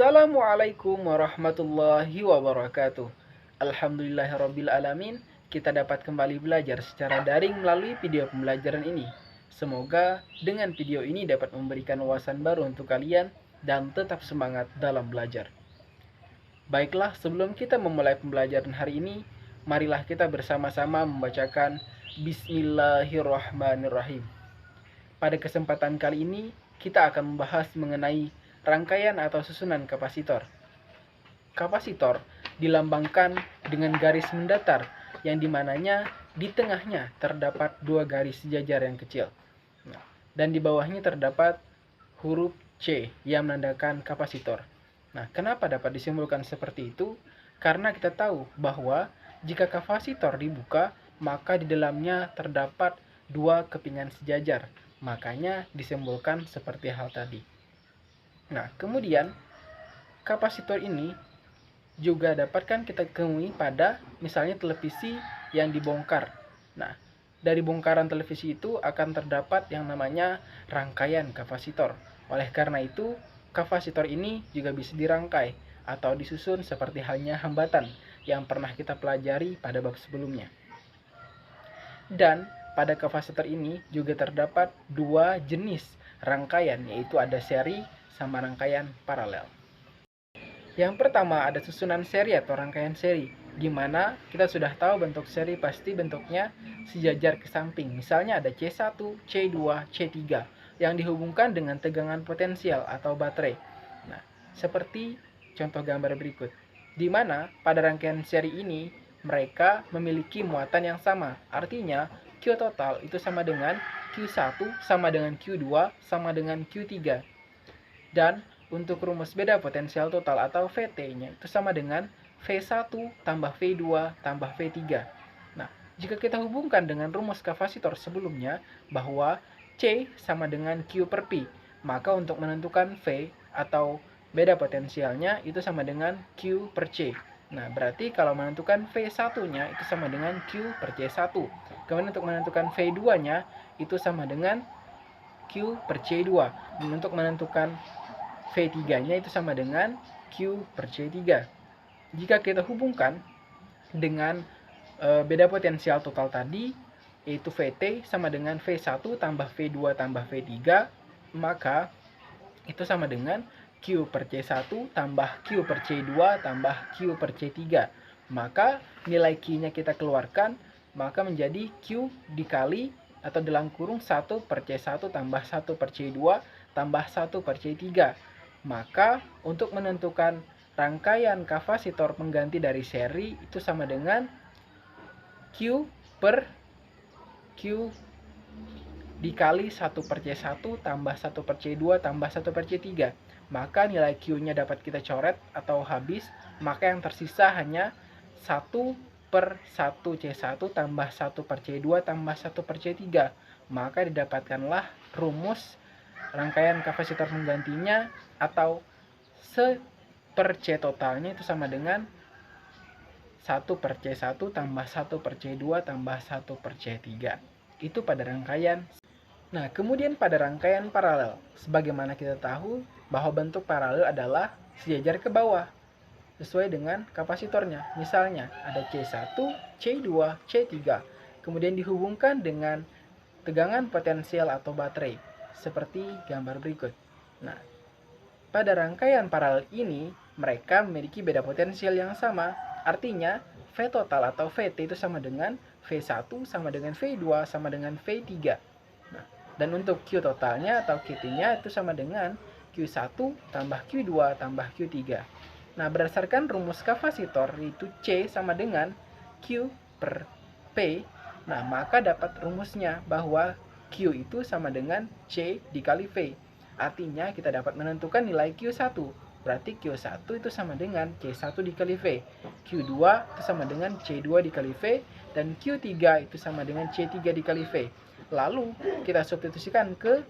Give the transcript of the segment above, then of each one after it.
Assalamualaikum warahmatullahi wabarakatuh. Alhamdulillahirabbil alamin, kita dapat kembali belajar secara daring melalui video pembelajaran ini. Semoga dengan video ini dapat memberikan wawasan baru untuk kalian dan tetap semangat dalam belajar. Baiklah, sebelum kita memulai pembelajaran hari ini, marilah kita bersama-sama membacakan Bismillahirrahmanirrahim. Pada kesempatan kali ini, kita akan membahas mengenai rangkaian atau susunan kapasitor. Kapasitor dilambangkan dengan garis mendatar yang dimananya di tengahnya terdapat dua garis sejajar yang kecil. Dan di bawahnya terdapat huruf C yang menandakan kapasitor. Nah, kenapa dapat disimpulkan seperti itu? Karena kita tahu bahwa jika kapasitor dibuka, maka di dalamnya terdapat dua kepingan sejajar. Makanya disimbolkan seperti hal tadi. Nah, kemudian kapasitor ini juga dapatkan kita temui pada misalnya televisi yang dibongkar. Nah, dari bongkaran televisi itu akan terdapat yang namanya rangkaian kapasitor. Oleh karena itu, kapasitor ini juga bisa dirangkai atau disusun seperti halnya hambatan yang pernah kita pelajari pada bab sebelumnya. Dan pada kapasitor ini juga terdapat dua jenis rangkaian, yaitu ada seri sama rangkaian paralel. Yang pertama ada susunan seri atau rangkaian seri, di mana kita sudah tahu bentuk seri pasti bentuknya sejajar ke samping. Misalnya ada C1, C2, C3 yang dihubungkan dengan tegangan potensial atau baterai. Nah, seperti contoh gambar berikut, di mana pada rangkaian seri ini mereka memiliki muatan yang sama. Artinya Q total itu sama dengan Q1 sama dengan Q2 sama dengan Q3. Dan untuk rumus beda potensial total atau VT-nya itu sama dengan V1 tambah V2 tambah V3. Nah, jika kita hubungkan dengan rumus kapasitor sebelumnya bahwa C sama dengan Q per P, maka untuk menentukan V atau beda potensialnya itu sama dengan Q per C. Nah, berarti kalau menentukan V1-nya itu sama dengan Q per C1. Kemudian untuk menentukan V2-nya itu sama dengan Q per C2. Dan untuk menentukan V3-nya itu sama dengan Q per C3. Jika kita hubungkan dengan beda potensial total tadi, yaitu VT sama dengan V1 tambah V2 tambah V3, maka itu sama dengan Q per C1 tambah Q per C2 tambah Q per C3. Maka nilai Q-nya kita keluarkan, maka menjadi Q dikali atau dalam kurung 1 per C1 tambah 1 per C2 tambah 1 per C3. Maka untuk menentukan rangkaian kapasitor pengganti dari seri itu sama dengan Q per Q dikali 1 per C1 tambah 1 per C2 tambah 1 per C3. Maka nilai Q-nya dapat kita coret atau habis, maka yang tersisa hanya 1 per 1 C1 tambah 1 per C2 tambah 1 per C3. Maka didapatkanlah rumus rangkaian kapasitor penggantinya atau se per C totalnya itu sama dengan 1 per C1 tambah 1 per C2 tambah 1 per C3. Itu pada rangkaian. Nah, kemudian pada rangkaian paralel, sebagaimana kita tahu bahwa bentuk paralel adalah sejajar ke bawah sesuai dengan kapasitornya. Misalnya ada C1, C2, C3, kemudian dihubungkan dengan tegangan potensial atau baterai seperti gambar berikut. Nah, pada rangkaian paralel ini mereka memiliki beda potensial yang sama. Artinya V total atau VT itu sama dengan V1 sama dengan V2 sama dengan V3. Nah, dan untuk Q totalnya atau QT-nya itu sama dengan Q1 tambah Q2 tambah Q3. Nah, berdasarkan rumus kapasitor yaitu C sama dengan Q per P, nah maka dapat rumusnya bahwa Q itu sama dengan C dikali V. Artinya kita dapat menentukan nilai Q1. Berarti Q1 itu sama dengan C1 dikali V. Q2 itu sama dengan C2 dikali V. Dan Q3 itu sama dengan C3 dikali V. Lalu kita substitusikan ke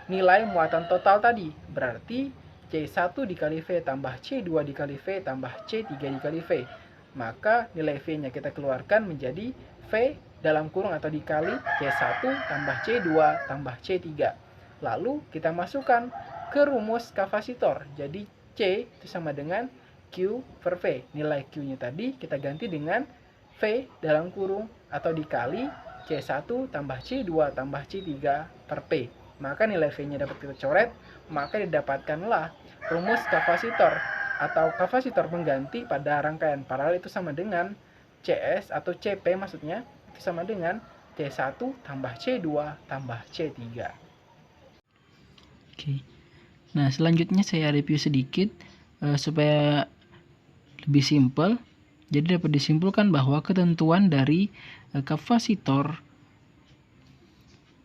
nilai muatan total tadi. Berarti C1 dikali V tambah C2 dikali V tambah C3 dikali V. Maka nilai V-nya kita keluarkan menjadi V dalam kurung atau dikali C1 tambah C2 tambah C3. Lalu kita masukkan ke rumus kapasitor. Jadi C itu sama dengan Q per V. Nilai Q-nya tadi kita ganti dengan V dalam kurung atau dikali C1 tambah C2 tambah C3 per P. Maka nilai V-nya dapat kita coret, maka didapatkanlah rumus kapasitor atau kapasitor pengganti pada rangkaian paralel itu sama dengan CS atau CP maksudnya, itu sama dengan C1 tambah C2 tambah C3. Oke. Nah, selanjutnya saya review sedikit supaya lebih simpel. Jadi dapat disimpulkan bahwa ketentuan dari kapasitor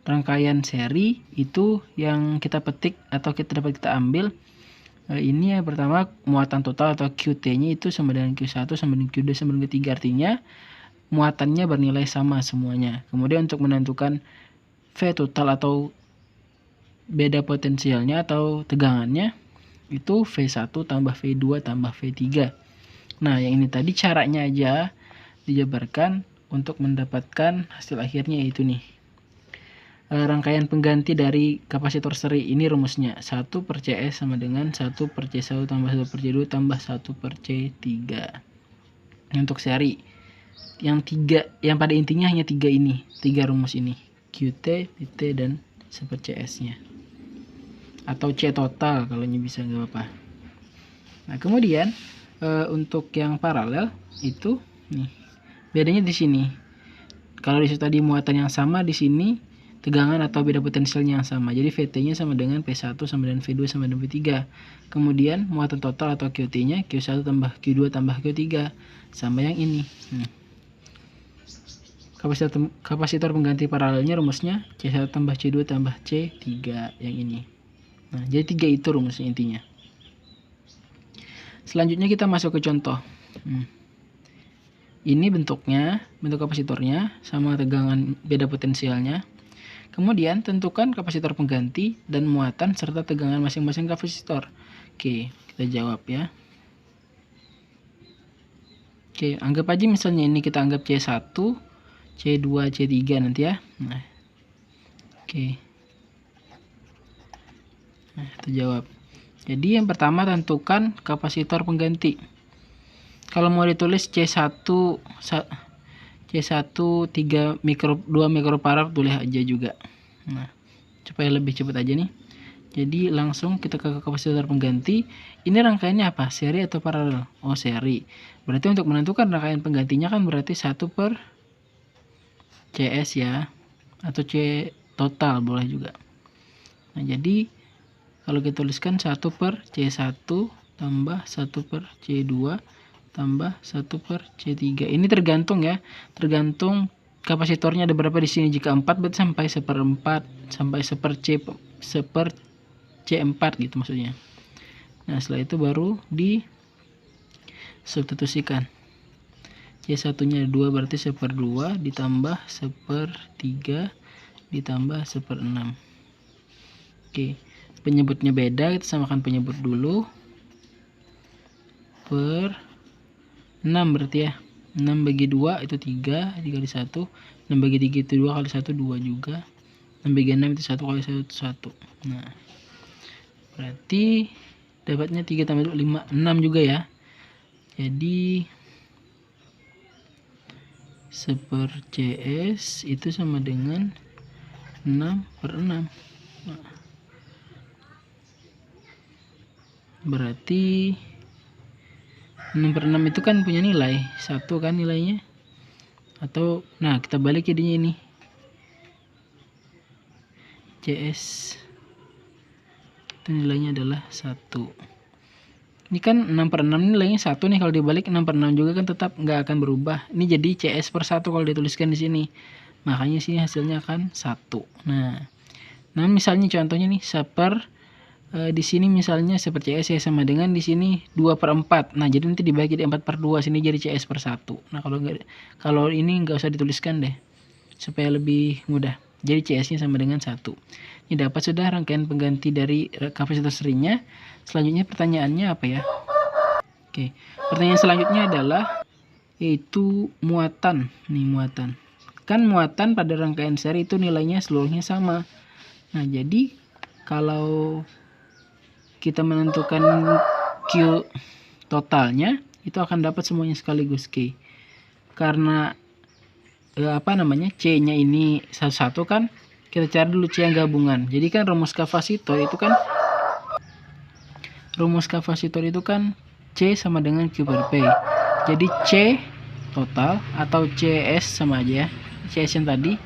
rangkaian seri itu yang kita petik atau dapat kita ambil. Ini yang pertama, muatan total atau QT-nya itu sama dengan Q1 sama dengan Q2 sama dengan Q3, artinya muatannya bernilai sama semuanya. Kemudian untuk menentukan V total atau beda potensialnya atau tegangannya itu V1 tambah V2 tambah V3. Nah, yang ini tadi caranya aja dijabarkan untuk mendapatkan hasil akhirnya, yaitu nih. Rangkaian pengganti dari kapasitor seri ini rumusnya 1 per CS sama dengan 1 per C1 tambah 1 per C2 tambah 1 per C3. Untuk seri yang pada intinya hanya 3 rumus ini, QT, PT, dan 1 per CS nya atau C total kalau bisa, nggak apa-apa. Nah, kemudian untuk yang paralel itu nih bedanya di sini. Kalau di situ tadi muatan yang sama, di sini tegangan atau beda potensialnya yang sama. Jadi VT-nya sama dengan P1 sama dengan V2 sama dengan V3. Kemudian muatan total atau QT-nya Q1 tambah Q2 tambah Q3 sama yang ini. Kapasitor pengganti paralelnya rumusnya C1 tambah C2 tambah C3 yang ini. Nah, jadi 3 itu rumusnya intinya. Selanjutnya kita masuk ke contoh. Ini bentuk kapasitornya sama tegangan beda potensialnya. Kemudian tentukan kapasitor pengganti dan muatan serta tegangan masing-masing kapasitor. Oke, kita jawab ya. Oke, anggap aja misalnya ini kita anggap C1, C2, C3 nanti ya. Nah, oke. Nah, kita jawab. Jadi yang pertama tentukan kapasitor pengganti. Kalau mau ditulis C1 2 mikrofarad boleh aja juga. Nah, supaya lebih cepat aja nih. Jadi langsung kita ke kapasitor pengganti. Ini rangkaiannya apa? Seri atau paralel? Oh, seri. Berarti untuk menentukan rangkaian penggantinya kan berarti 1 per CS ya. Atau C total boleh juga. Nah, jadi kalau kita tuliskan 1 per C1 tambah 1 per C2 tambah 1 per C3. Ini tergantung ya. Tergantung kapasitornya ada berapa di sini. Jika 4 berarti sampai 1/4 sampai 1 per C4 gitu maksudnya. Nah, setelah itu baru di substitusikan. C1-nya 2 berarti 1/2 ditambah 1/3 ditambah 1/6. Oke. Penyebutnya beda, kita samakan penyebut dulu. Per 6 berarti ya. 6 bagi 2 itu 3 dikali 1. 6 bagi 3 itu 2 kali 1 2 juga. 6 bagi 6 itu 1 kali 1 itu 1. Nah, berarti dapatnya 3 tambah 2 5 6 juga ya. Jadi 1 per CS itu sama dengan 6 per 6. Nah, berarti 6 per 6 itu kan punya nilai 1 kan nilainya. Atau nah, kita balik jadinya ini. CS itu nilainya adalah 1. Ini kan 6 per 6 nilainya 1 nih, kalau dibalik 6 per 6 juga kan tetap nggak akan berubah. Ini jadi CS per 1 kalau dituliskan di sini. Makanya sini hasilnya akan 1. Nah, misalnya contohnya nih 1 per di sini misalnya seperti CS sama dengan di sini 2 per 4. Nah, jadi nanti dibagi jadi 4 per 2, sini jadi CS per 1. Nah, kalau ini nggak usah dituliskan deh supaya lebih mudah. Jadi CS-nya sama dengan 1. Ini dapat sudah rangkaian pengganti dari kapasitor serinya. Selanjutnya pertanyaannya apa ya? Oke, pertanyaan selanjutnya adalah yaitu muatan. Nih muatan. Kan muatan pada rangkaian seri itu nilainya seluruhnya sama. Nah, jadi kalau kita menentukan Q totalnya itu akan dapat semuanya sekaligus Q. Karena C-nya ini satu kan, kita cari dulu C yang gabungan. Jadi kan rumus kapasitor itu kan C sama dengan Q per P. Jadi C total atau CS sama aja ya. CS yang tadi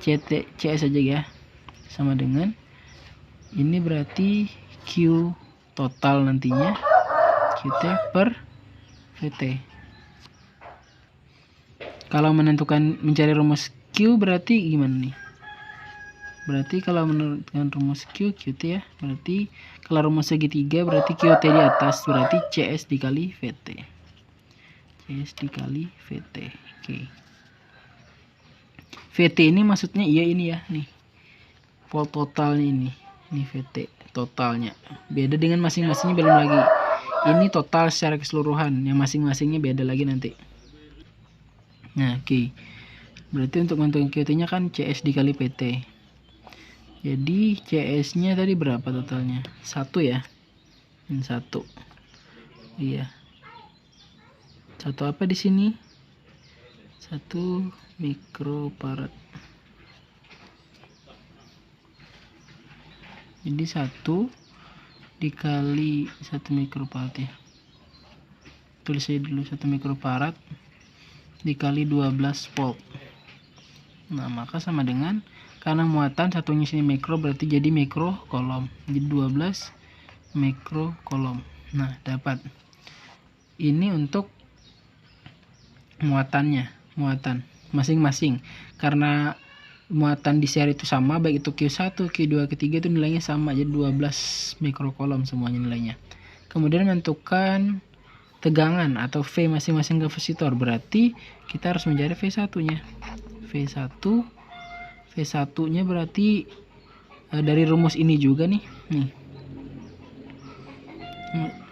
CS aja ya, sama dengan ini berarti Q total nantinya QT per VT. Kalau mencari rumus Q berarti gimana nih? Berarti kalau menentukan rumus Q, QT ya, berarti kalau rumus segitiga berarti QT di atas, berarti CS dikali VT. CS dikali VT. Oke. VT ini maksudnya ini ya, nih. Volt totalnya ini VT totalnya. Beda dengan masing-masingnya belum lagi. Ini total secara keseluruhan, yang masing-masingnya beda lagi nanti. Nah, oke. Berarti untuk menentukan QT-nya kan CS dikali PT. Jadi CS-nya tadi berapa totalnya? 1 ya. 1. Iya. 1 apa di sini? 1 mikrofarad. Jadi 1 dikali 1 mikrofarad ya. Tulis aja dulu 1 mikrofarad dikali 12 volt. Nah, maka sama dengan, karena muatan satunya sini mikro berarti jadi mikro kolom. Jadi 12 mikro kolom. Nah, dapat. Ini untuk muatan masing-masing. Karena muatan di seri itu sama, baik itu Q1, Q2, Q3 itu nilainya sama, jadi 12 mikrokolom semuanya nilainya. Kemudian menentukan tegangan atau V masing-masing kapasitor, berarti kita harus mencari V1-nya. V1-nya berarti dari rumus ini juga nih.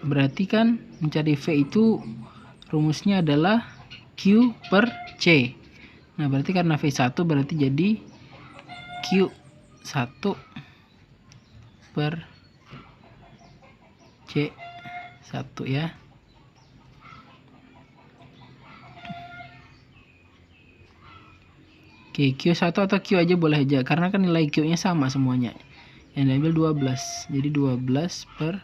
Berarti kan mencari V itu rumusnya adalah Q per C. Nah, berarti karena V1 berarti jadi Q1 per C1 ya. Oke, Q1 atau Q aja boleh aja, karena kan nilai Q-nya sama semuanya. Yang diambil 12. Jadi 12 per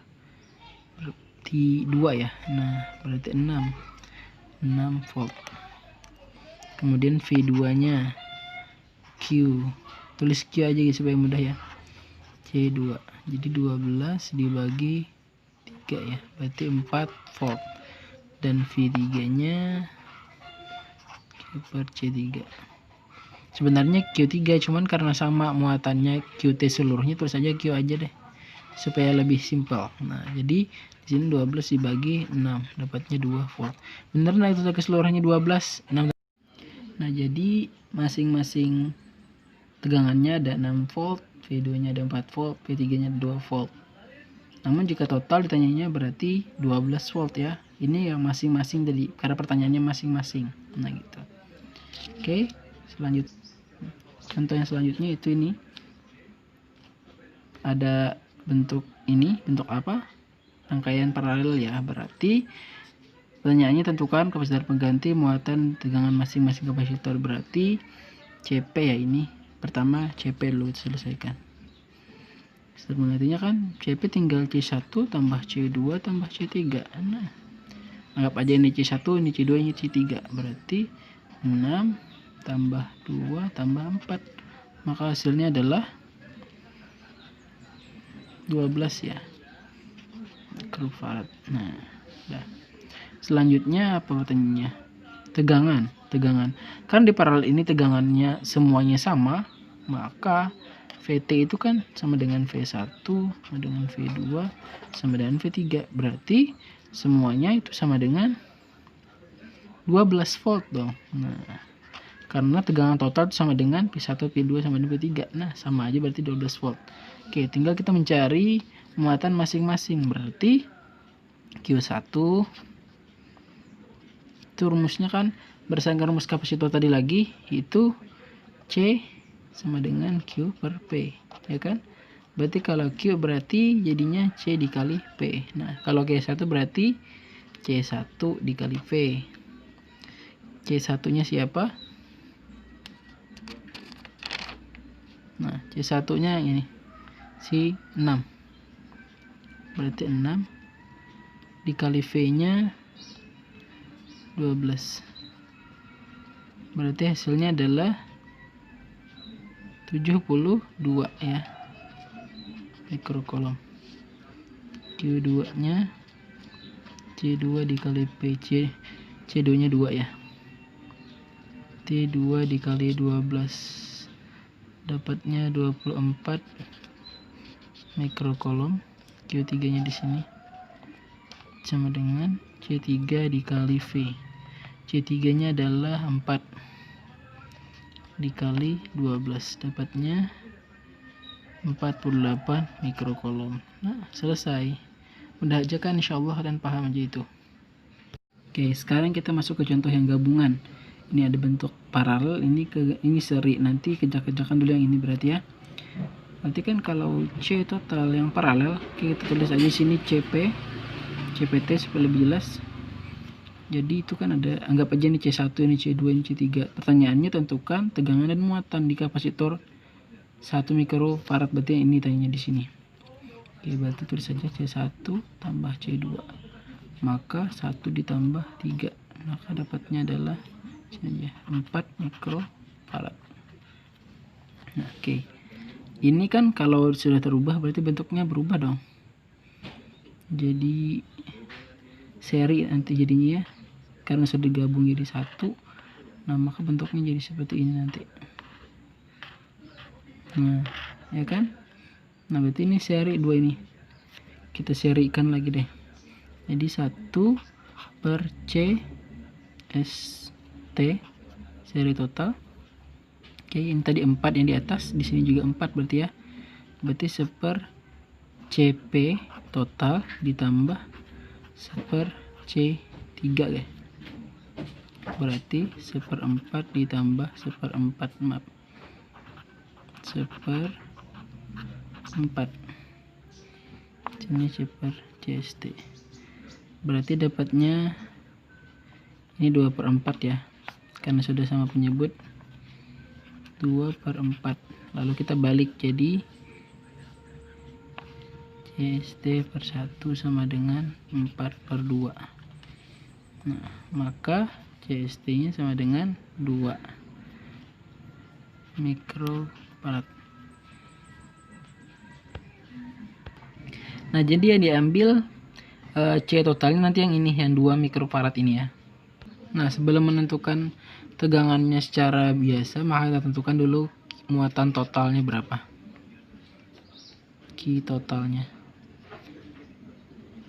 2 ya. Nah, berarti 6 volt. Kemudian V2-nya Q. Tulis Q aja supaya mudah ya. C2. Jadi 12 dibagi 3 ya. Berarti 4 volt. Dan V3-nya Q per C3. Sebenarnya Q3, cuman karena sama muatannya QT seluruhnya, terus aja Q aja deh supaya lebih simpel. Nah, jadi di sini 12 dibagi 6 dapatnya 2 volt. Bener nah, itu keseluruhannya 12, 6. Nah, jadi masing-masing tegangannya ada 6 volt, V2-nya ada 4 volt, V3-nya 2 volt. Namun jika total ditanyanya berarti 12 volt ya. Ini yang masing-masing tadi, karena pertanyaannya masing-masing. Nah, gitu. Oke, contoh yang selanjutnya itu ini. Ada bentuk apa? Rangkaian paralel ya. Berarti pertanyaannya tentukan kapasitor pengganti muatan tegangan masing-masing kapasitor. Berarti CP ya ini. Pertama CP dulu selesaikan. Kapasitor penggantinya kan CP tinggal C1 tambah C2 tambah C3. Nah, anggap aja ini C1, ini C2, ini C3. Berarti 6 tambah 2 tambah 4. Maka hasilnya adalah 12 ya. Mikrofarad. Nah, udah. Selanjutnya apa pertanyaannya? Tegangan. Kan di paralel ini tegangannya semuanya sama, maka VT itu kan sama dengan V1, sama dengan V2, sama dengan V3. Berarti semuanya itu sama dengan 12 volt dong. Nah, karena tegangan total itu sama dengan P1, P2 sama dengan P3. Nah, sama aja berarti 12 volt. Oke, tinggal kita mencari muatan masing-masing. Berarti Q1 itu rumusnya kan berdasarkan rumus kapasitor tadi lagi, itu C sama dengan Q per P, ya kan? Berarti kalau Q berarti jadinya C dikali P. Nah, kalau Q1 berarti C1 dikali V. C1-nya siapa? Nah, C1-nya ini si 6. Berarti 6 dikali V-nya 12. Berarti hasilnya adalah 72 ya. Mikrokolom. Q2-nya C2 dikali P. C2-nya 2 ya. T2 dikali 12. Dapatnya 24 mikrokolom. Q3-nya di sini sama dengan C3 dikali V. C3-nya adalah 4 dikali 12. Dapatnya 48 mikrokolom. Nah, selesai. Mudah aja kan, insyaallah kalian paham aja itu. Oke, sekarang kita masuk ke contoh yang gabungan. Ini ada bentuk paralel, ini seri. Nanti kerjakan dulu yang ini berarti ya. Nanti kan kalau C total yang paralel, kita tulis aja sini CPT supaya lebih jelas. Jadi itu kan ada, anggap aja ini C1, ini C2, ini C3. Pertanyaannya tentukan tegangan dan muatan di kapasitor 1 mikrofarad, berarti ini tanya di sini. Oke, berarti tulis saja C1 tambah C2. Maka 1 ditambah 3. Maka dapatnya adalah sini aja 4 mikrofarad. Nah, oke. Ini kan kalau sudah terubah berarti bentuknya berubah dong. Jadi seri nanti jadinya ya. Karena sudah digabung jadi satu. Nah, maka bentuknya jadi seperti ini nanti. Nah, ya kan? Nah, berarti ini seri 2 ini. Kita serikan lagi deh. Jadi 1 per C ST seri total. Oke, ini tadi 4 yang di atas, di sini juga 4 berarti ya. Berarti 1 CP total ditambah 1 C3 guys. Berarti 1/4 ditambah 1/4, maaf. 1/4. Sini CST. Berarti dapatnya ini 2/4 ya. Karena sudah sama penyebut 2/4. Lalu kita balik jadi CST/1 sama dengan 4/2. Nah, maka CST-nya sama dengan 2 mikrofarad. Nah, jadi yang diambil C totalnya nanti yang ini, yang 2 mikrofarad ini ya. Nah, sebelum menentukan tegangannya secara biasa, maka kita tentukan dulu muatan totalnya berapa. Q totalnya.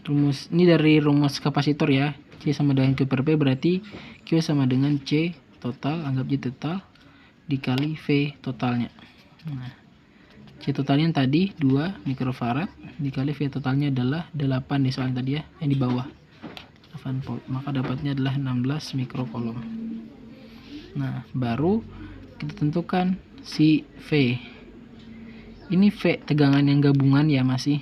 Rumus ini dari rumus kapasitor ya. C sama dengan Q per P, berarti Q sama dengan C total, anggap J total dikali V totalnya. Nah, C totalnya yang tadi 2 mikrofarad dikali V totalnya adalah 8 di soal tadi ya, yang di bawah 8 volt. Maka dapatnya adalah 16 mikrokolom. Nah, baru kita tentukan si V. Ini V tegangan yang gabungan ya masih.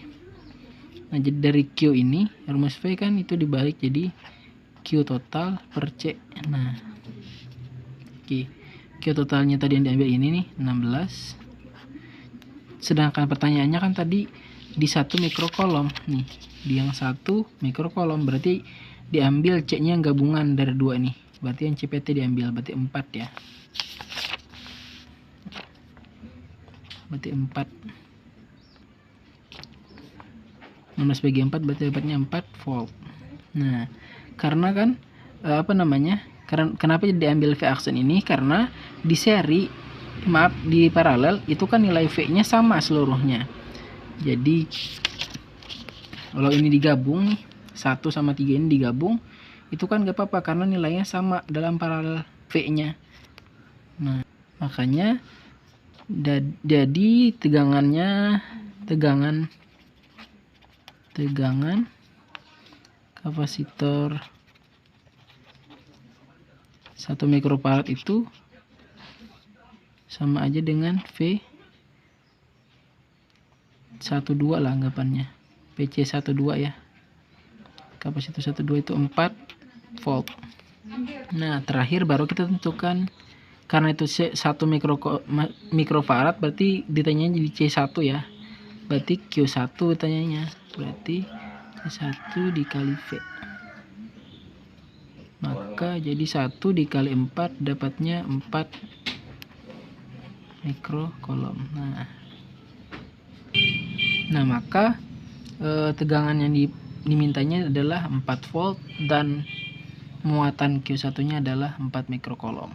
Nah, jadi dari Q ini rumus V kan itu dibalik jadi Q total per C. Nah, oke. Q totalnya tadi yang diambil ini nih 16. Sedangkan pertanyaannya kan tadi di 1 mikrokolom nih, di yang 1 mikrokolom, berarti diambil C-nya yang gabungan dari 2 nih. Berarti yang CPT diambil, berarti 4 ya. Berarti 4. 16 bagi 4 berarti dapatnya 4 volt. Nah, karena kan kenapa diambil V aksen ini? Karena di seri, di paralel itu kan nilai V-nya sama seluruhnya. Jadi kalau ini digabung nih, 1 sama 3 ini digabung, itu kan gak apa-apa karena nilainya sama dalam paralel V-nya. Nah, makanya jadi tegangan kapasitor 1 mikrofarad itu sama aja dengan V 12 lah anggapannya, PC 12 ya, kapasitor 12 itu 4 volt. Nah terakhir baru kita tentukan, karena itu 1 mikrofarad berarti ditanya jadi C1 ya, berarti Q1 tanyanya, berarti C1 dikali V, maka jadi 1 dikali 4 dapatnya 4 mikrocoulomb. Nah maka tegangan yang dimintanya adalah 4 volt dan muatan Q1 nya adalah 4 mikrocoulomb.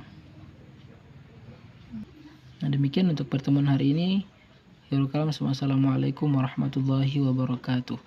Nah demikian untuk pertemuan hari ini. Assalamualaikum warahmatullahi wabarakatuh.